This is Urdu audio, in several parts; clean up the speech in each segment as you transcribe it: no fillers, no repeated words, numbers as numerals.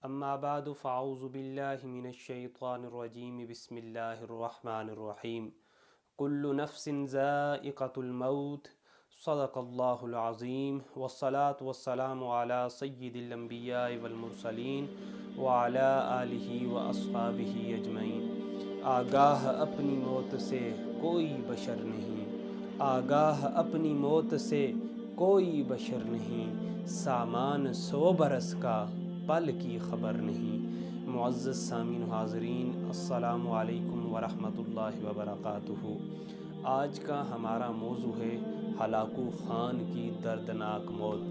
اما بعد فاعوذ باللہ من الشیطان الرجیم بسم اللہ الرحمن الرحیم کل نفس ذائقۃ الموت صدق اللہ العظیم والصلاة والسلام علی سید الانبیاء والمرسلین وعلی آلہ واصحابہ اجمعین۔ آگاہ اپنی موت سے کوئی بشر نہیں، آگاہ اپنی موت سے کوئی بشر نہیں، سامان 100 برس کا پل کی خبر نہیں۔ معزز سامعین و حاضرین، السلام علیکم ورحمۃ اللہ وبرکاتہ۔ آج کا ہمارا موضوع ہے ہلاکو خان کی دردناک موت۔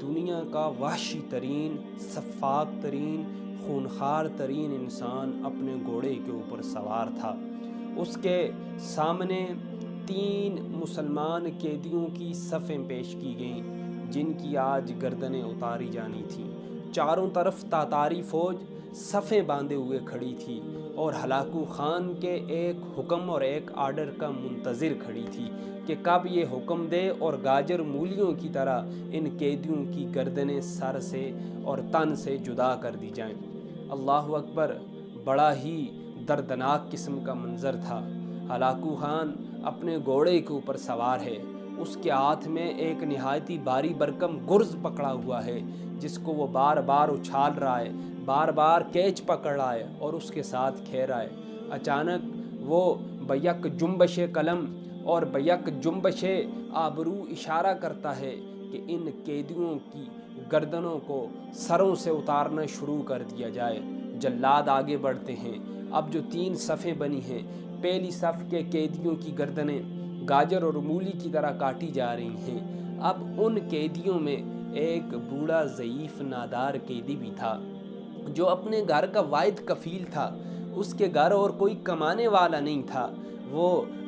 دنیا کا وحشی ترین، سفاک ترین، خونخوار ترین انسان اپنے گھوڑے کے اوپر سوار تھا۔ اس کے سامنے 3 مسلمان قیدیوں کی صفیں پیش کی گئیں جن کی آج گردنیں اتاری جانی تھیں۔ چاروں طرف تاتاری فوج صفیں باندھے ہوئے کھڑی تھی اور ہلاکو خان کے ایک حکم اور ایک آرڈر کا منتظر کھڑی تھی کہ کب یہ حکم دے اور گاجر مولیوں کی طرح ان قیدیوں کی گردنیں سر سے اور تن سے جدا کر دی جائیں۔ اللہ اکبر! بڑا ہی دردناک قسم کا منظر تھا۔ ہلاکو خان اپنے گھوڑے کے اوپر سوار ہے، اس کے ہاتھ میں ایک نہایتی بھاری بھرکم گرز پکڑا ہوا ہے جس کو وہ بار بار اچھال رہا ہے، بار بار کیچ پکڑ رہا ہے اور اس کے ساتھ کھیل رہا ہے۔ اچانک وہ بیک جنبش قلم اور بیک جنبش آبرو اشارہ کرتا ہے کہ ان قیدیوں کی گردنوں کو سروں سے اتارنا شروع کر دیا جائے۔ جلاد آگے بڑھتے ہیں۔ اب جو 3 صفیں بنی ہیں، پہلی صف کے قیدیوں کی گردنیں گاجر اور مولی کی طرح کاٹی جا رہی ہیں۔ اب ان قیدیوں میں ایک بوڑھا ضعیف نادار قیدی بھی تھا جو اپنے گھر کا واحد کفیل تھا۔ اس کے گھر اور کوئی کمانے والا نہیں تھا۔ وہ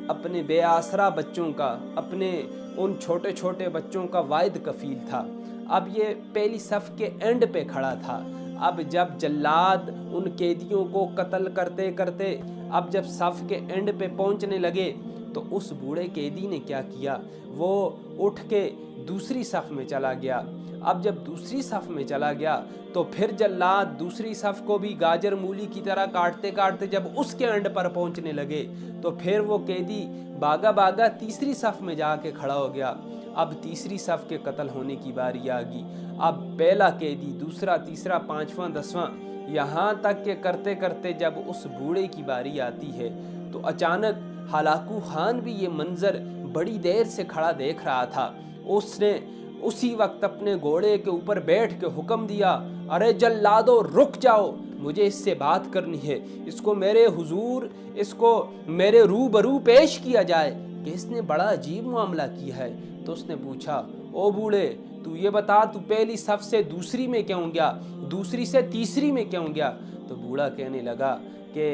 اپنے بے آسرا بچوں کا، اپنے ان چھوٹے چھوٹے بچوں کا واحد کفیل تھا۔ اب یہ پہلی صف کے اینڈ پہ کھڑا تھا۔ اب جب جلاد ان قیدیوں کو قتل کرتے کرتے اب جب صف کے اینڈ پہ پہنچنے لگے تو اس بوڑھے قیدی نے کیا کیا، وہ اٹھ کے دوسری صف میں چلا گیا۔ اب جب دوسری صف میں چلا گیا تو پھر جلاد دوسری صف کو بھی گاجر مولی کی طرح کاٹتے کاٹتے جب اس کے اینڈ پر پہنچنے لگے تو پھر وہ قیدی بھاگا بھاگا تیسری صف میں جا کے کھڑا ہو گیا۔ اب تیسری صف کے قتل ہونے کی باری آ گئی۔ اب پہلا قیدی، دوسرا، تیسرا، 5واں، 10واں، یہاں تک کہ کرتے کرتے جب اس بوڑھے کی باری آتی ہے تو اچانک ہلاکو خان بھی یہ منظر بڑی دیر سے کھڑا دیکھ رہا تھا۔ اس نے اسی وقت اپنے گھوڑے کے اوپر بیٹھ کے حکم دیا، ارے جلادو رک جاؤ، مجھے اس سے بات کرنی ہے، اس کو میرے حضور، اس کو میرے روبرو پیش کیا جائے کہ اس نے بڑا عجیب معاملہ کیا ہے۔ تو اس نے پوچھا، او بوڑھے، تو یہ بتا تو پہلی صف سے دوسری میں کیوں گیا، دوسری سے تیسری میں کیوں گیا؟ تو بوڑھا کہنے لگا کہ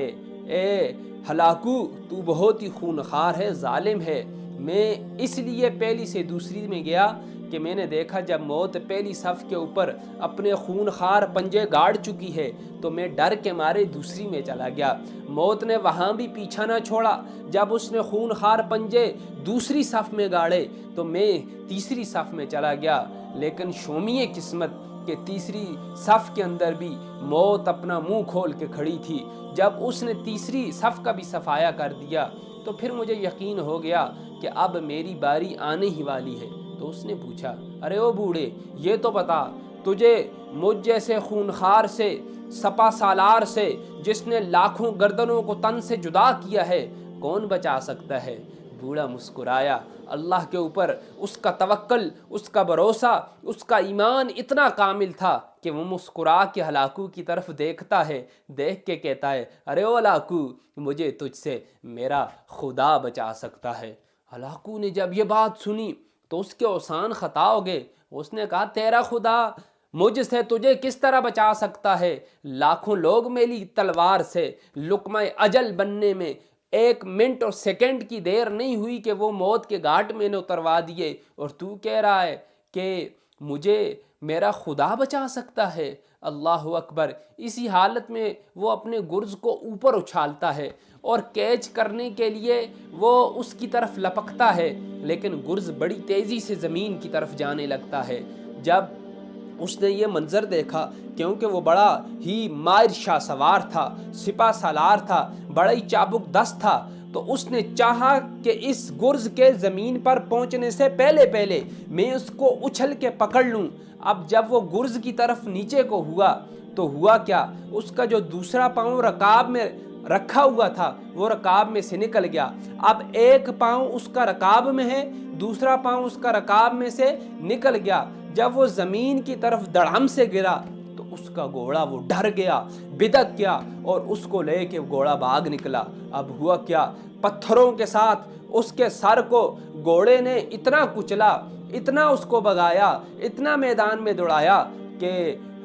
اے ہلاکو، تو بہت ہی خونخوار ہے، ظالم ہے۔ میں اس لیے پہلی سے دوسری میں گیا کہ میں نے دیکھا جب موت پہلی صف کے اوپر اپنے خونخوار پنجے گاڑ چکی ہے تو میں ڈر کے مارے دوسری میں چلا گیا۔ موت نے وہاں بھی پیچھا نہ چھوڑا، جب اس نے خونخوار پنجے دوسری صف میں گاڑے تو میں تیسری صف میں چلا گیا۔ لیکن شومیے قسمت کہ تیسری صف کے اندر بھی موت اپنا منہ کھول کے کھڑی تھی۔ جب اس نے تیسری صف کا بھی صفایا کر دیا تو پھر مجھے یقین ہو گیا کہ اب میری باری آنے ہی والی ہے۔ تو اس نے پوچھا، ارے او بوڑھے، یہ تو بتا، تجھے مجھ جیسے خونخوار سے، سپا سالار سے، جس نے لاکھوں گردنوں کو تن سے جدا کیا ہے، کون بچا سکتا ہے؟ بوڑھا مسکرایا۔ اللہ کے اوپر اس کا توکل، اس کا بھروسہ، اس کا ایمان اتنا کامل تھا کہ وہ مسکرا کے ہلاکو کی طرف دیکھتا ہے، دیکھ کے کہتا ہے، ارے او ہلاکو، مجھے تجھ سے میرا خدا بچا سکتا ہے۔ ہلاکو نے جب یہ بات سنی تو اس کے اوسان خطا ہو گئے۔ اس نے کہا، تیرا خدا مجھ سے تجھے کس طرح بچا سکتا ہے؟ لاکھوں لوگ میری تلوار سے لقمہ اجل بننے میں 1 منٹ اور سیکنڈ کی دیر نہیں ہوئی کہ وہ موت کے گھاٹ میں نے اتروا دیے، اور تو کہہ رہا ہے کہ مجھے میرا خدا بچا سکتا ہے۔ اللہ اکبر! اسی حالت میں وہ اپنے گرز کو اوپر اچھالتا ہے اور کیچ کرنے کے لیے وہ اس کی طرف لپکتا ہے، لیکن گرز بڑی تیزی سے زمین کی طرف جانے لگتا ہے۔ جب اس نے یہ منظر دیکھا، کیونکہ وہ بڑا ہی ماہر شاہ سوار تھا، سپہ سالار تھا، بڑا ہی چابک دست تھا، تو اس نے چاہا کہ اس گرز کے زمین پر پہنچنے سے پہلے میں اس کو اچھل کے پکڑ لوں۔ اب جب وہ گرز کی طرف نیچے کو ہوا تو ہوا کیا، اس کا جو دوسرا پاؤں رکاب میں رکھا ہوا تھا وہ رکاب میں سے نکل گیا۔ اب ایک پاؤں اس کا رکاب میں ہے، دوسرا پاؤں اس کا رکاب میں سے نکل گیا۔ جب وہ زمین کی طرف دڑم سے گرا تو اس کا گھوڑا وہ ڈر گیا، بدک گیا اور اس کو لے کے گھوڑا بھاگ نکلا۔ اب ہوا کیا، پتھروں کے ساتھ اس کے سر کو گھوڑے نے اتنا کچلا، اتنا اس کو بگایا، اتنا میدان میں دوڑایا کہ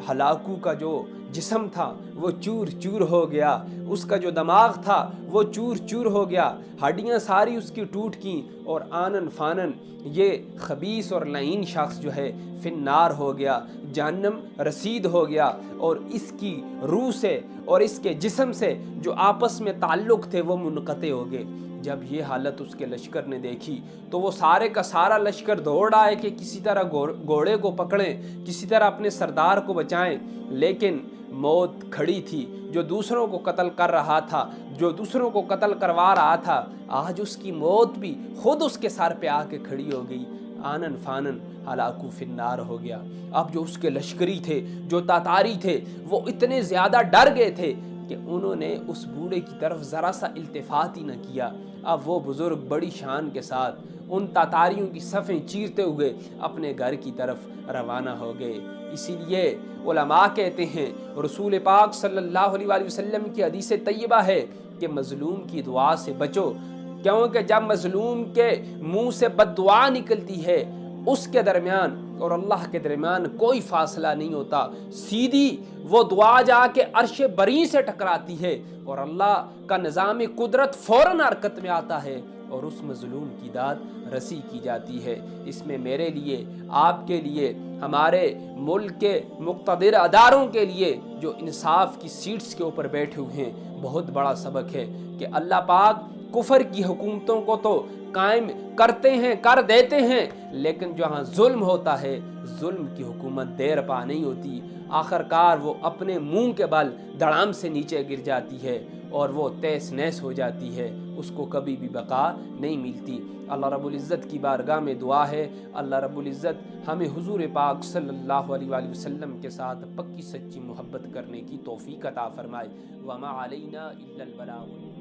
ہلاکو کا جو جسم تھا وہ چور چور ہو گیا، اس کا جو دماغ تھا وہ چور چور ہو گیا، ہڈیاں ساری اس کی ٹوٹ گئیں، اور آنن فانن یہ خبیث اور لعین شخص جو ہے فی النار ہو گیا، جہنم رسید ہو گیا، اور اس کی روح سے اور اس کے جسم سے جو آپس میں تعلق تھے وہ منقطع ہو گئے۔ جب یہ حالت اس کے لشکر نے دیکھی تو وہ سارے کا سارا لشکر دوڑ آئے کہ کسی طرح گھوڑے کو پکڑیں، کسی طرح اپنے سردار کو بچائیں، لیکن موت کھڑی تھی۔ جو دوسروں کو قتل کر رہا تھا، جو دوسروں کو قتل کروا رہا تھا، آج اس کی موت بھی خود اس کے سر پہ آ کے کھڑی ہو گئی۔ آنن فانن ہلاکو فی النار ہو گیا۔ اب جو اس کے لشکری تھے، جو تاتاری تھے، وہ اتنے زیادہ ڈر گئے تھے کہ انہوں نے اس بوڑھے کی طرف ذرا سا التفات ہی نہ کیا۔ اب وہ بزرگ بڑی شان کے ساتھ ان تاتاریوں کی صفیں چیرتے ہوئے اپنے گھر کی طرف روانہ ہو گئے۔ اسی لیے علماء کہتے ہیں، رسول پاک صلی اللہ علیہ وآلہ وسلم کی حدیث طیبہ ہے کہ مظلوم کی دعا سے بچو، کیونکہ جب مظلوم کے منہ سے بد دعا نکلتی ہے اس کے درمیان اور اللہ کے درمیان کوئی فاصلہ نہیں ہوتا، سیدھی وہ دعا جا کے عرش بری سے ٹکراتی ہے اور اللہ کا نظام قدرت فوراً حرکت میں آتا ہے اور اس مظلوم کی داد رسی کی جاتی ہے۔ اس میں میرے لیے، آپ کے لیے، ہمارے ملک کے مقتدر اداروں کے لیے جو انصاف کی سیٹس کے اوپر بیٹھے ہوئے ہیں بہت بڑا سبق ہے کہ اللہ پاک کفر کی حکومتوں کو تو قائم کرتے ہیں، کر دیتے ہیں، لیکن جہاں ظلم ہوتا ہے ظلم کی حکومت دیر پا نہیں ہوتی، آخرکار وہ اپنے منہ کے بل دڑام سے نیچے گر جاتی ہے اور وہ تیس نیس ہو جاتی ہے، اس کو کبھی بھی بقا نہیں ملتی۔ اللہ رب العزت کی بارگاہ میں دعا ہے اللہ رب العزت ہمیں حضور پاک صلی اللہ علیہ وآلہ وسلم کے ساتھ پکی سچی محبت کرنے کی توفیق عطا فرمائے۔ وما علینا الا البلاغ۔